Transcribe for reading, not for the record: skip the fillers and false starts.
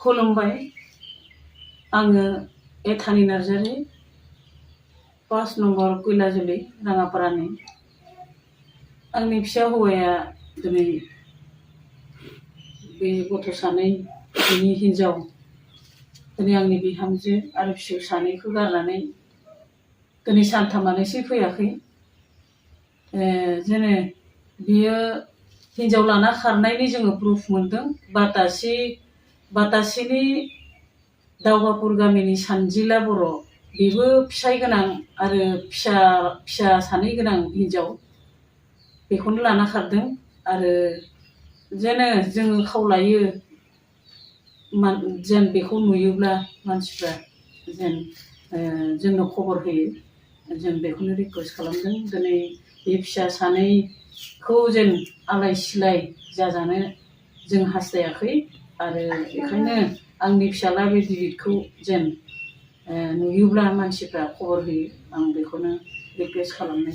खुलुमबाय। आङो एथानि नार्जारि 5 नम्बर कुइलाजुलि राङापारानि। आंनि फिसा हौवाया दिनै बे गथ' सानै बिनि हिनजाव दिनै आंनि बिहामजो आरो फिसौ सानैखौ गारनानै दिनै सानथामानोसो फैयाखै। जेने बियो हिनजाव लाना खारनायनि जोङो प्रुफ मोनदों। बातासिनि दावगापुर गामिनि सानजिला बर' बेबो फिसाय गोनां आरो फिसा सानै गोनां हिनजाव बेखौनो लाना खारदों। आरो जेने जोङो खावलायो जेन बेखौ नुयोब्ला मानसिफ्रा जेन जोंनो खबर होयो, जों बेखौनो रिकुवेस्ट खालामदों। दिनै बे फिसा सानैखौ जेन आलाय सिलाय जाजानो जों हास्थायाखै। आरो बेखायनो आंनि फिसाला बे दिलिपखौ जेन नुयोब्ला मानसिफ्रा खबर होयो, आं बेखौनो रिकुवेस्ट खालामनाय